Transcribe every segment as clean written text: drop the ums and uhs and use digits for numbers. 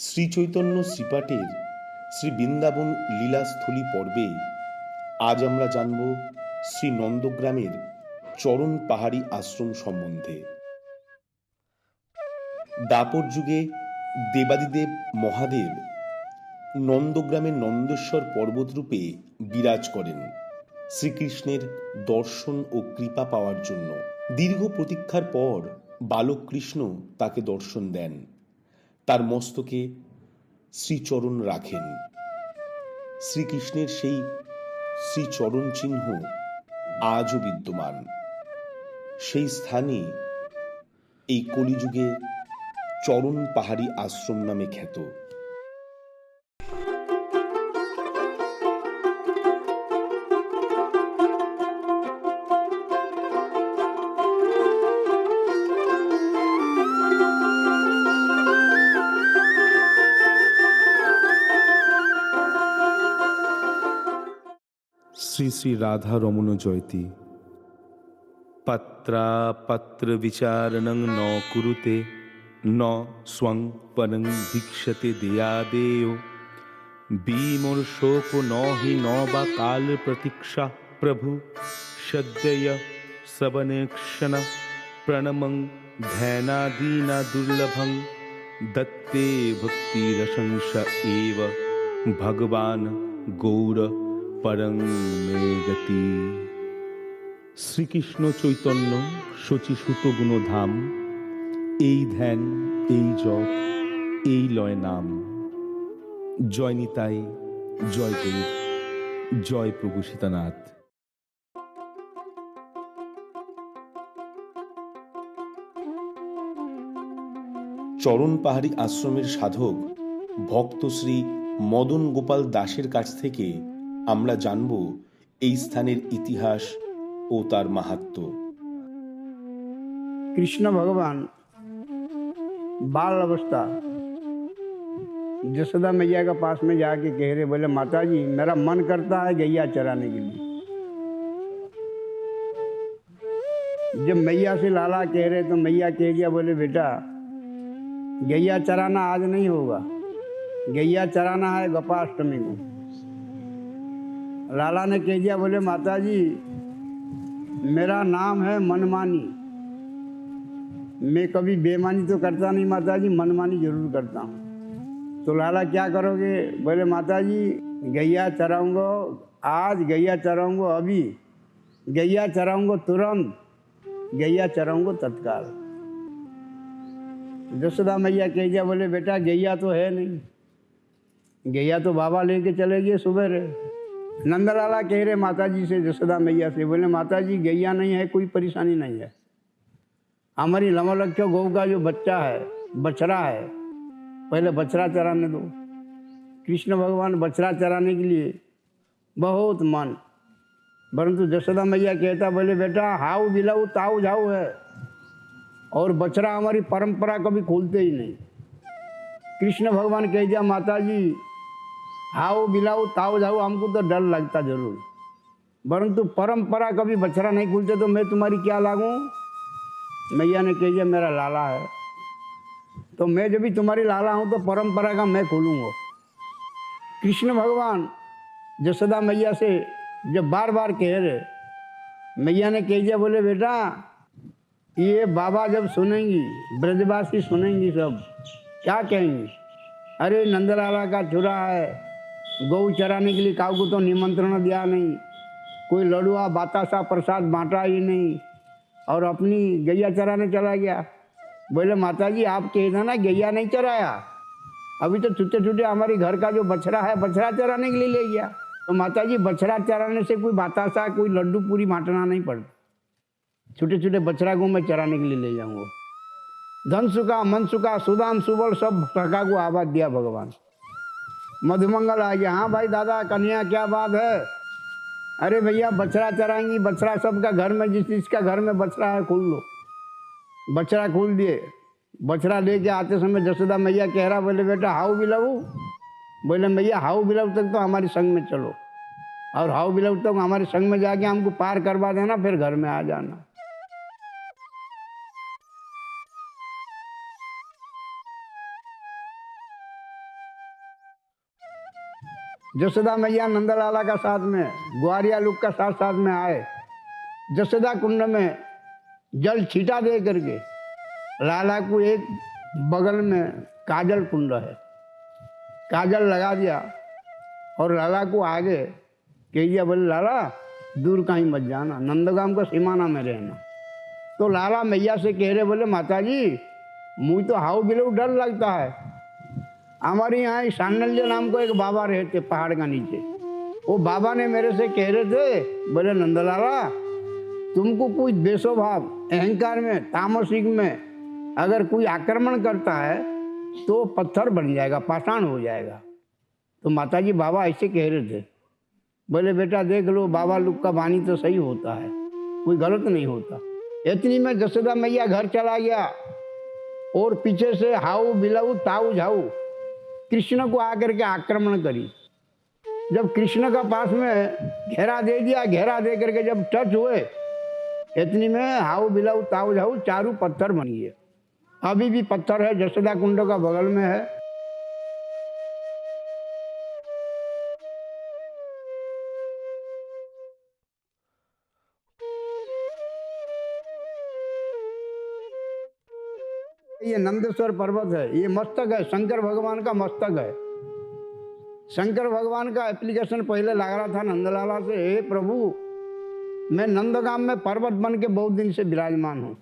শ্রী চৈতন্য শ্রীপাঠের শ্রী বৃন্দাবন লীলাস্থলী পর্বে আজ আমরা জানব শ্রী নন্দগ্রামের চরণ পাহাড়ি আশ্রম সম্বন্ধে। দাপর যুগে দেবাদিদেব মহাদেব নন্দগ্রামের নন্দেশ্বর পর্বতরূপে বিরাজ করেন শ্রীকৃষ্ণের দর্শন ও কৃপা পাওয়ার জন্য। দীর্ঘ প্রতীক্ষার পর বালক কৃষ্ণ তাকে দর্শন দেন, তার মস্তকে শ্রীচরণ রাখেন। শ্রীকৃষ্ণের সেই শ্রীচরণ চিহ্ন আজও বিদ্যমান। সেই স্থানে এই কলিযুগে চরণ পাহাড়ি আশ্রম নামে খ্যাত। শ্রী শ্রী রাধা রমণ জয়তি। পত্র বিচারণং ন কুরুতে ন স্বং পরং ভিক্ষতে দেয়াদেয় বিমর্শোক ন হি ন বা কাল প্রতীক্ষা প্রভু সদ্যয় শ্রবণক্ষণ প্রণমং ধ্যানাদীনা দুর্লভং দত্তে ভক্তিরশংস এব ভগবান গৌর পরং মে গতি। শ্রীকৃষ্ণ চৈতন্য শচীসুত গুণধাম, এই ধ্যান এই জপ এই লয় নাম। জয় নিতাই, জয় গুরু, জয় প্রভু সীতানাথ। চরণ পাহাড়ি আশ্রমের সাধক ভক্ত শ্রী মদন গোপাল দাসের কাছ থেকে আমরা জানব এই স্থানের ইতিহাস ও তার মাহাত্ম্য। कृष्ण भगवान बाल अवस्था जसोदा मैया के पास में जाके कह रहे, बोले माता जी मेरा मन करता है गैया चराने के लिए। जब मैया से लाला कह रहे तो मैया कह दिया, बोले बेटा गैया चराना आज नहीं होगा, गैया चराना है गोपाष्टमी को। लाला ने कह दिया, बोले माता जी मेरा नाम है मनमानी, मैं कभी बेमानी तो करता नहीं माता जी, मनमानी जरूर करता हूँ। तो लाला क्या करोगे? बोले माता जी गैया चराऊंगा आज, गैया चराऊंगा अभी, गैया चराऊंगा तुरंत, गैया चराऊंगा तत्काल। जसोदा मैया कह दिया, बोले बेटा गैया तो है नहीं, गैया तो बाबा लेके चले गए सुबह रे। नंदलाला कह रहे माता जी से, जसोदा मैया से, बोले माता जी गैया नहीं है, कोई परेशानी नहीं है, हमारी लमलक्ष्य गौ का जो बच्चा है, बछड़ा है, पहले बछड़ा चराने दो। कृष्ण भगवान बछड़ा चराने के लिए बहुत मन, परंतु जसोदा मैया कहता, बोले बेटा हाउ बिलाऊ ताऊ जाऊ है, और बछड़ा हमारी परंपरा कभी खोलते ही नहीं। कृष्ण भगवान कह दिया, माता जी हाउ बिलाऊ ताऊ जाऊ हमको तो डर लगता जरूर, परंतु परंपरा कभी बछड़ा नहीं खुलते, तो मैं तुम्हारी क्या लागूं? मैया ने कह दिया मेरा लाला है, तो मैं जब भी तुम्हारी लाला हूँ तो परंपरा का मैं खोलूँगा। कृष्ण भगवान जसोदा मैया से जब बार बार कह रहे, मैया ने कह दिया, बोले बेटा ये बाबा जब सुनेंगी, ब्रजवासी सुनेंगी, सब क्या कहेंगी? अरे नंदलाला का चुरा है, गौ चराने के लिए काऊ को तो निमंत्रण दिया नहीं, कोई लड़ुआ बातासा प्रसाद बांटा ही नहीं, और अपनी गैया चराने चला गया। बोले माता जी आप कह देना गैया नहीं चराया, अभी तो छुट्टे छुट्टे हमारे घर का जो बछड़ा है बछड़ा चराने के लिए ले गया। तो माता जी बछड़ा चराने से कोई बातासा कोई लड्डू पूरी बांटना नहीं पड़ता, छोटे छोटे बछड़ा को मैं चराने के लिए ले जाऊँगा। धन सुखा मन सुखा सुदाम सुबल सब प्रकार को आवाज दिया भगवान। मधुमंगल आ गया, हाँ भाई दादा कन्या क्या बात है? अरे भैया बछड़ा चराएंगी, बछड़ा सबका घर में, जिसका घर में बछड़ा है खोल लो। बछड़ा खोल दिए, बछड़ा लेके आते समय जसोदा मैया कह रहा, बोले बेटा हाउ बिलाऊ? बोले मैया हाउ बिलाऊ तक तो हमारे संग में चलो, और हाउ बिलाऊ तक हमारे संग में जाके हमको पार करवा देना, फिर घर में आ जाना। जसोदा मैया नंदलाला का साथ में, ग्वारिया लोग का साथ साथ में आए। जसोदा कुंड में जल छीटा दे करके लाला को एक बगल में काजल कुंड है, काजल लगा दिया और लाला को आगे कह दिया, बोले लाला दूर कहीं मत जाना, नंदगाम का सीमाना में रहना। तो लाला मैया से कह रहे, बोले माता जी मुझे तो हाउ बिलो डर लगता है। हमारे यहाँ एक सांडल्य नाम को एक बाबा रहते पहाड़ का नीचे, वो बाबा ने मेरे से कह रहे थे, बोले नंदलाला तुमको कोई द्वेषो भाव अहंकार में तामसिक में अगर कोई आक्रमण करता है तो पत्थर बन जाएगा, पाषाण हो जाएगा। तो माता जी बाबा ऐसे कह रहे थे। बोले बेटा देख लो बाबा लोग का वाणी तो सही होता है, कोई गलत नहीं होता। इतनी में जसोदा मैया घर चला गया और पीछे से हाउ बिलाऊ ताऊ झाऊ कृष्ण को आकर के आक्रमण करी। जब कृष्ण का पास में घेरा दे दिया, घेरा दे करके जब टच हुए, इतनी में हाउ बिलाऊ ताऊ झाऊ चारू पत्थर बन गए। अभी भी पत्थर है, जसोदा कुंड का बगल में है। ये नंदेश्वर पर्वत है, ये मस्तक है, शंकर भगवान का मस्तक है। शंकर भगवान का एप्लीकेशन पहले लगा रहा था नंदलाला से, हे प्रभु मैं नंदगाम में पर्वत बन के बहुत दिन से विराजमान हूँ,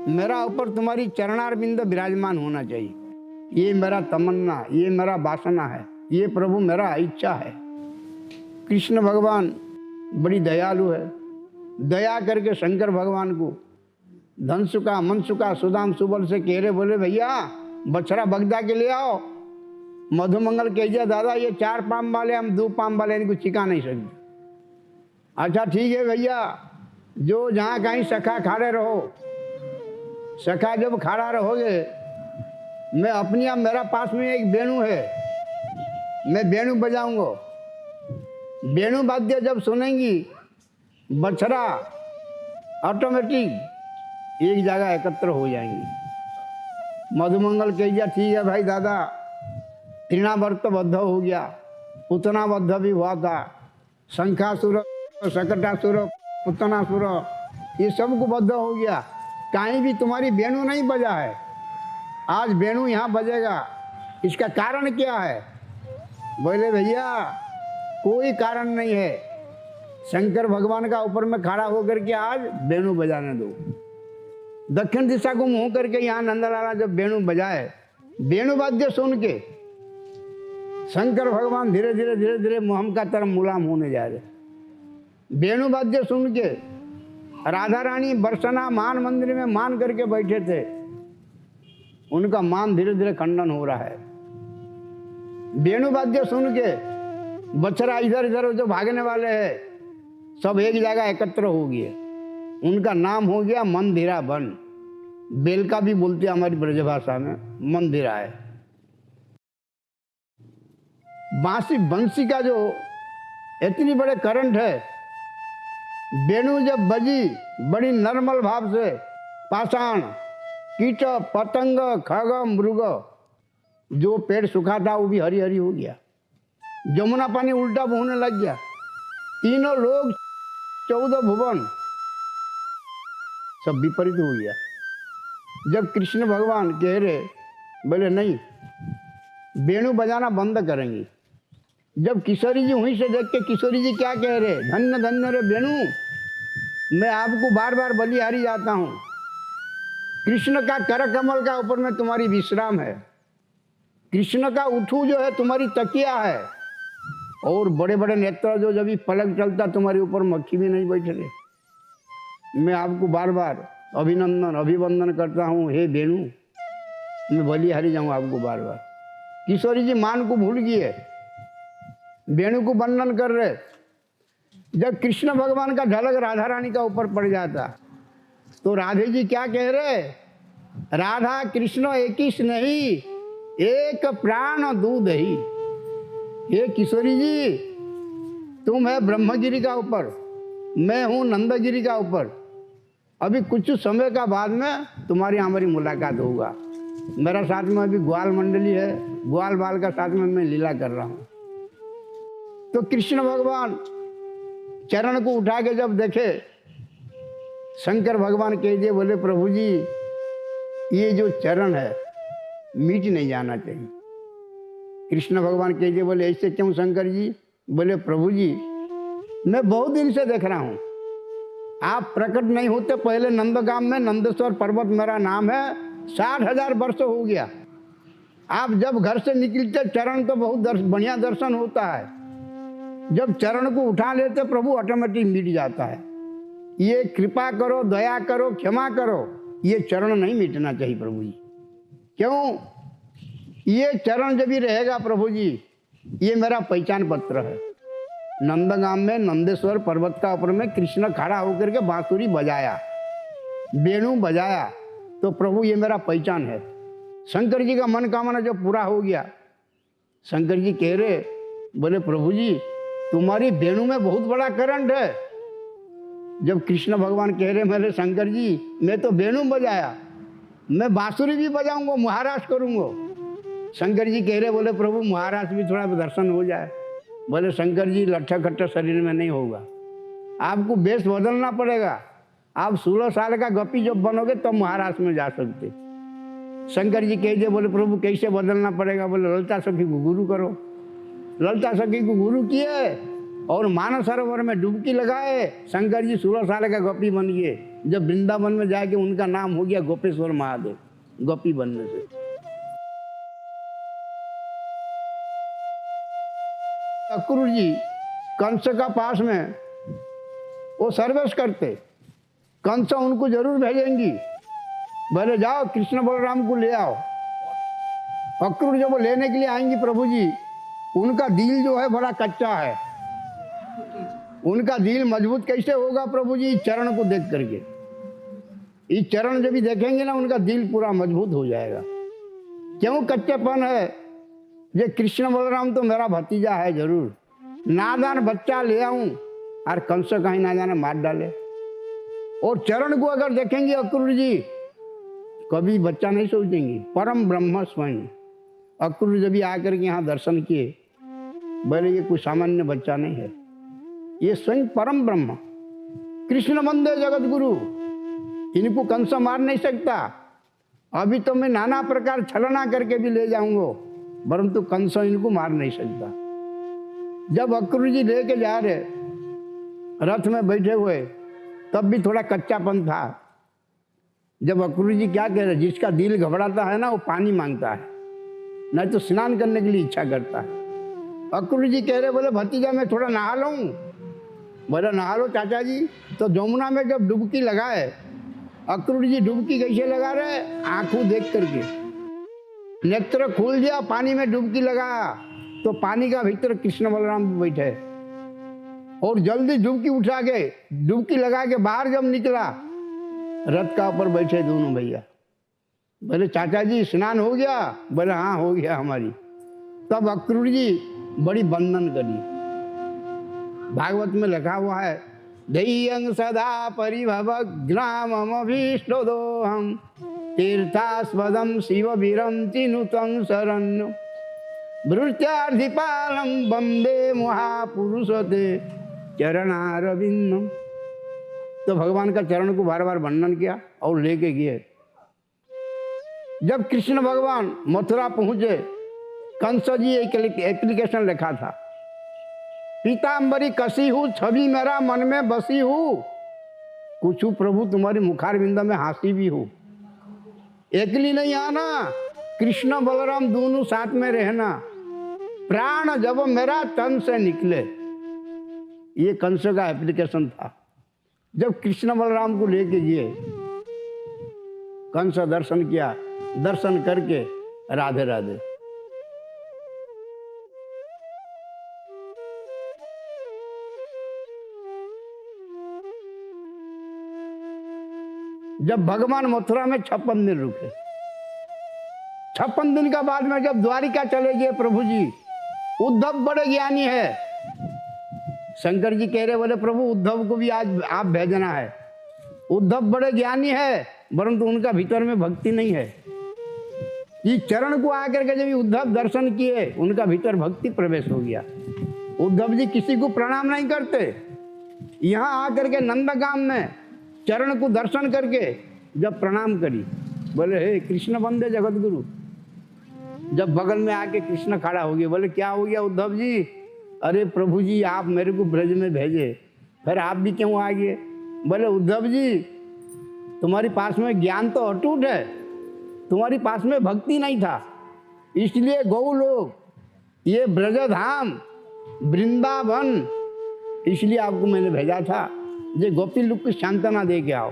मेरा ऊपर तुम्हारी चरणारविंद विराजमान होना चाहिए। ये मेरा तमन्ना, ये मेरा वासना है, ये प्रभु मेरा इच्छा है। कृष्ण भगवान बड़ी दयालु है, दया करके शंकर भगवान को धनसुका मनसुका सुदाम सुबल से कह रहे, बोले भैया बछड़ा बगदा के ले आओ। मधुमंगल कह दिया, दादा ये 4 पाम वाले, हम 2 पाम वाले, इनको चिका नहीं सकते। अच्छा ठीक है भैया, जो जहाँ कहीं सखा खड़े रहो, सखा जब खड़ा रहोगे, मैं अपनी आप, मेरा पास में एक वेणु है, मैं वेणु बजाऊंगा। वेणु वाद्य जब सुनेंगी बछड़ा ऑटोमेटिक एक जगह एकत्र हो जाएंगी। मधुमंगल कह दिया, ठीक है भाई दादा, तृणावर्त बद्ध हो गया, पुतनाबद्ध भी हुआ था, शंखासुर शकटासुर पुतनासुर ये सब को बद्ध हो गया, कहीं भी तुम्हारी वेणु नहीं बजा है, आज वेणु यहाँ बजेगा। इसका कारण क्या है? बोले भैया कोई कारण नहीं है, शंकर भगवान का ऊपर में खड़ा होकर के आज वेणु बजाने दो। दक्षिण दिशा को मुंह करके यहाँ नंदलाला जब वेणु बजाए, वेणु वाद्य सुन के शंकर भगवान धीरे धीरे धीरे धीरे मोहम का तरफ मुलाम होने जा रहे। वेणु वाद्य सुन के राधा रानी बरसना मान मंदिर में मान करके बैठे थे, उनका मान धीरे धीरे खंडन हो रहा है। वेणु वाद्य सुन के बछड़ा इधर इधर जो भागने वाले हैं सब एक जगह एकत्र हो गए, उनका नाम हो गया मंदिरा वन। बेलका भी बोलते हैं हमारी ब्रजभाषा में, मंदिरा है। बांसी बंसी का जो इतनी बड़े करंट है, वेणु जब बजी बड़ी नर्मल भाव से, पाषाण कीट पतंग खग मृग, जो पेड़ सूखा था वो भी हरी हरी हो गया, जमुना पानी उल्टा बहने लग गया, तीनों लोग 14 भुवन सब विपरीत हो गया। जब कृष्ण भगवान कह रहे, बोले नहीं वेणु बजाना बंद करेंगे। जब किशोरी जी वहीं से देख के किशोरी जी क्या कह रहे, धन्य धन्य रे वेणु, मैं आपको बार बार बलिहारी जाता हूँ, कृष्ण का कर कमल का ऊपर में तुम्हारी विश्राम है, कृष्ण का उठू जो है तुम्हारी तकिया है, और बड़े बड़े नेत्र जो जब भी पलक चलता तुम्हारे ऊपर मक्खी भी नहीं बैठ रहे। मैं आपको बार बार अभिनंदन अभिवंदन करता हूँ, हे वेणु, मैं बलिहारी जाऊँ आपको बार बार। किशोरी जी मान को भूल गए, वेणु को वंदन कर रहे। जब कृष्ण भगवान का झलक राधा रानी का ऊपर पड़ जाता तो राधे जी क्या कह रहे, राधा कृष्ण एक ही नहीं, एक प्राण दूध ही। हे किशोरी जी, तुम है ब्रह्मगिरी का ऊपर, मैं हूँ नंदगिरी का ऊपर, अभी कुछ समय का बाद में तुम्हारी हमारी मुलाकात होगा। मेरा साथ में अभी ग्वाल मंडली है, ग्वाल बाल का साथ में मैं लीला कर रहा हूँ। तो कृष्ण भगवान चरण को उठा के जब देखे, शंकर भगवान कह दिए, बोले प्रभु जी ये जो चरण है मिट नहीं जाना चाहिए। कृष्ण भगवान कह दिए, बोले ऐसे क्यों शंकर जी? बोले प्रभु जी मैं बहुत दिन से देख रहा हूँ, आप प्रकट नहीं होते पहले नंदगाम में, नंदेश्वर पर्वत मेरा नाम है, 60,000 वर्ष हो गया। आप जब घर से निकलते चरण तो बहुत बढ़िया दर्शन होता है, जब चरण को उठा लेते प्रभु ऑटोमेटिक मिट जाता है। ये कृपा करो, दया करो, क्षमा करो, ये चरण नहीं मिटना चाहिए प्रभु जी। क्यों? ये चरण जब भी रहेगा प्रभु जी, ये मेरा पहचान पत्र है। नंदगाम में नंदेश्वर पर्वत का ऊपर में कृष्ण खड़ा होकर के बांसुरी बजाया, वेणु बजाया, तो प्रभु ये मेरा पहचान है। शंकर जी का मनोकामना जब पूरा हो गया, शंकर जी कह रहे, बोले प्रभु जी तुम्हारी वेणु में बहुत बड़ा करंट है। जब कृष्ण भगवान कह रहे, मेरे शंकर जी मैं तो वेणु बजाया, मैं बांसुरी भी बजाऊंगा, महाराज करूंगा। शंकर जी कह रहे, बोले प्रभु महाराज भी थोड़ा दर्शन हो जाए। बोले शंकर जी लट्ठा खट्टा शरीर में नहीं होगा, आपको वेश बदलना पड़ेगा। आप 16 साल का गप्पी जब बनोगे तब महाराज में जा सकते। शंकर जी कह दिए, बोले प्रभु कैसे बदलना पड़ेगा? बोले ललिता सखी को गुरु करो। ललिता सखी को गुरु किए और मानस सरोवर में डुबकी लगाए। शंकर जी 16 साल का गोपी बन गए। जब वृंदावन में जाके उनका नाम हो गया गोपेश्वर महादेव, गोपी बनने से। अक्रूर जी कंस का पास में वो सर्विस करते, कंस उनको जरूर भेजेंगी, बोले जाओ कृष्ण बलराम को ले आओ। अक्रूर जब वो लेने के लिए आएंगी प्रभु जी, उनका दिल जो है बड़ा कच्चा है। उनका दिल मजबूत कैसे होगा प्रभु जी? चरण को देख करके। इस चरण जब भी देखेंगे ना, उनका दिल पूरा मजबूत हो जाएगा। क्यों कच्चापन है? ये कृष्ण बलराम तो मेरा भतीजा है जरूर, नादान बच्चा ले आऊं और कंस कहीं ना जाने मार डाले। और चरण को अगर देखेंगे अक्रूर जी, कभी बच्चा नहीं सोचेंगे, परम ब्रह्म स्वयं। अक्रूर जब भी आकर के यहाँ दर्शन किए, बोले ये कोई सामान्य बच्चा नहीं है, ये स्वयं परम ब्रह्म कृष्ण वंदे जगत गुरु, इनको कंस मार नहीं सकता। अभी तो मैं नाना प्रकार छलना करके भी ले जाऊंगा, परंतु कंस इनको मार नहीं सकता। जब अक्रूर जी लेके जा रहे रथ में बैठे हुए, तब भी थोड़ा कच्चापन था। जब अक्रूर जी क्या कह रहे, जिसका दिल घबराता है ना वो पानी मांगता है, नहीं तो स्नान करने के लिए इच्छा करता है। अक्रूर जी कह रहे, बोले भतीजा मैं थोड़ा नहा लूँ। बोले नहा लो चाचा जी। तो जमुना में जब डुबकी लगाए, अक्रूर जी डुबकी कैसे लगा रहे? आंखों देख करके, नेत्र खोल दिया, पानी में डुबकी लगाया, तो पानी का भीतर कृष्ण बलराम बैठे और जल्दी डुबकी उठा के, डुबकी लगा के बाहर जब निकला, रथ का ऊपर बैठे दोनों भैया। बोले चाचा जी स्नान हो गया? बोले हाँ हो गया हमारी। तब अक्रूर जी बड़ी वंदन करी। भागवत में लिखा हुआ है, ध्येयं सदा परिभवग्नामभीष्टदोहं तीर्थास्पदं शिवभिरंति नुतं शरण्य भृत्यार्धिपालं वंदे महापुरुषते चरणारविंदम। तो भगवान का चरण को बार बार वर्णन किया और लेके गए। जब कृष्ण भगवान मथुरा पहुंचे, कंस जी एक एप्लीकेशन लिखा था, पीताम्बरी कसी हूँ छवि मेरा मन में बसी हूँ, कुछ प्रभु तुम्हारी मुखारविंद में हासी भी हो। एकली नहीं आना, कृष्ण बलराम दोनों साथ में रहना, प्राण जब मेरा तन से निकले। ये कंस का एप्लीकेशन था। जब कृष्ण बलराम को लेके गए, कंस दर्शन किया, दर्शन करके राधे राधे। जब भगवान मथुरा में 56 दिन रुके, 56 दिन का बाद में जब द्वारिका चले गए प्रभु जी, उद्धव बड़े ज्ञानी है। शंकर जी कह रहे, बोले प्रभु उद्धव को भी आज आप भेजना है। उद्धव बड़े ज्ञानी है, परंतु उनका भीतर में भक्ति नहीं है। इस चरण को आकर के जब उद्धव दर्शन किए, उनका भीतर भक्ति प्रवेश हो गया। उद्धव जी किसी को प्रणाम नहीं करते। यहाँ आकर के नंदगाम में चरण को दर्शन करके जब प्रणाम करी, बोले हे कृष्ण वंदे जगत गुरु। जब बगल में आके कृष्ण खड़ा हो गया, बोले क्या हो गया उद्धव जी? अरे प्रभु जी आप मेरे को ब्रज में भेजे, फिर आप भी क्यों आ गए? बोले उद्धव जी तुम्हारे पास में ज्ञान तो अटूट है, तुम्हारे पास में भक्ति नहीं था, इसलिए गौ लोग, ये ब्रजधाम वृंदावन, इसलिए आपको मैंने भेजा था। ये गोपी लोग को सांत्वना दे के आओ।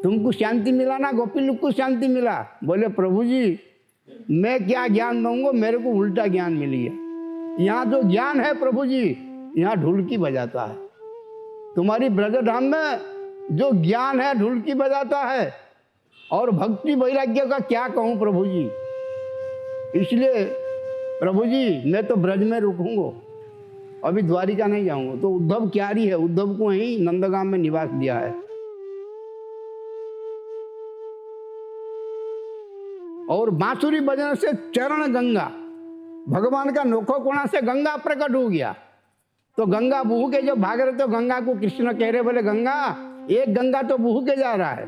तुमको शांति मिला ना, गोपी लोग को शांति मिला। बोले प्रभु जी मैं क्या ज्ञान दूंगा, मेरे को उल्टा ज्ञान मिल गया। यहाँ जो ज्ञान है प्रभु जी, यहाँ ढोलकी बजाता है। तुम्हारी ब्रजधाम में जो ज्ञान है ढोलकी बजाता है, और भक्ति वैराग्य का क्या कहूँ प्रभु जी। इसलिए प्रभु जी मैं तो ब्रज में रुकूंगा, अभी द्वारिका नहीं जाऊंगा। तो उद्धव क्यारी है, उद्धव को ही नंदगाम में निवास दिया है। और बांसुरी बजने से चरण गंगा, भगवान का नोखो कोना से गंगा प्रकट हो गया। तो गंगा बहू के जो भाग रहे, तो गंगा को कृष्ण कह रहे, बोले गंगा एक गंगा तो बहू के जा रहा है,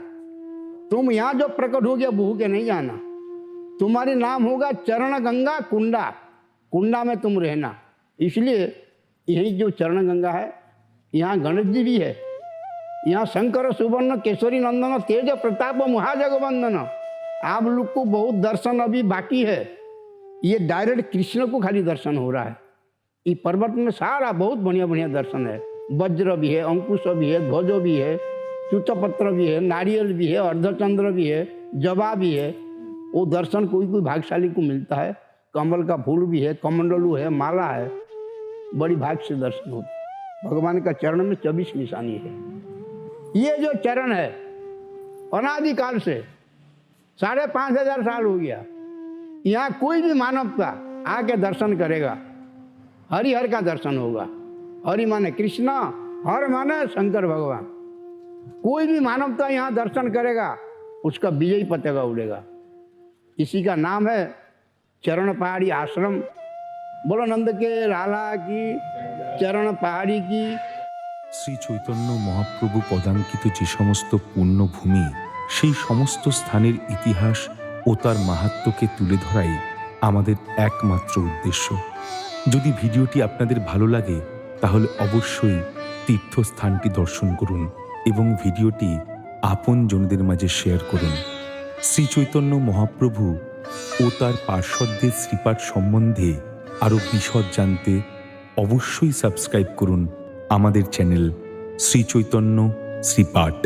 तुम यहाँ जो प्रकट हो गया बहू के नहीं जाना, तुम्हारी नाम होगा चरण गंगा कुंडा, कुंडा में तुम रहना। इसलिए यही जो चरण गंगा है, यहाँ गणेश जी भी है, यहाँ शंकर सुवर्ण केशरी नंदन तेज प्रताप महाजगवंदन। आप लोग को बहुत दर्शन अभी बाकी है, ये डायरेक्ट कृष्ण को खाली दर्शन हो रहा है। ये पर्वत में सारा बहुत बढ़िया बढ़िया दर्शन है। वज्र भी है, अंकुश भी है, ध्वजो भी है, च्युतपत्र भी है, नारियल भी है, अर्धचंद्र भी है, जवा भी है। वो दर्शन कोई कोई भाग्यशाली को मिलता है। कमल का फूल भी है, कमंडलू है, माला है, बड़ी भाग्य से दर्शन होता। भगवान का चरण में 24 निशानी है। ये जो चरण है अनादिकाल से 5,500 साल हो गया, यहाँ कोई भी मानवता आके दर्शन करेगा, हरिहर का दर्शन होगा। हरि माने कृष्ण, हर माने शंकर भगवान। कोई भी मानवता यहाँ दर्शन करेगा, उसका विजयी पताका उड़ेगा। इसी का नाम है चरण पहाड़ी आश्रम। बोलो नंद के लाला की, चरण पहाड़ी की। শ্রী চৈতন্য মহাপ্রভু পদাঙ্কিত যে সমস্ত পুণ্যভূমি, সেই সমস্ত স্থানের ইতিহাস ও তার মাহাত্ম্যকে তুলে ধরাই আমাদের একমাত্র উদ্দেশ্য। যদি ভিডিওটি আপনাদের ভালো লাগে তাহলে অবশ্যই তীর্থস্থানটি দর্শন করুন এবং ভিডিওটি আপনজনদের মাঝে শেয়ার করুন। শ্রী চৈতন্য মহাপ্রভু ও তার পার্শ্বদের শ্রীপাঠ সম্বন্ধে আরও বিশদ জানতে অবশ্যই সাবস্ক্রাইব করুন আমাদের চ্যানেল শ্রী চৈতন্য শ্রীপাঠ।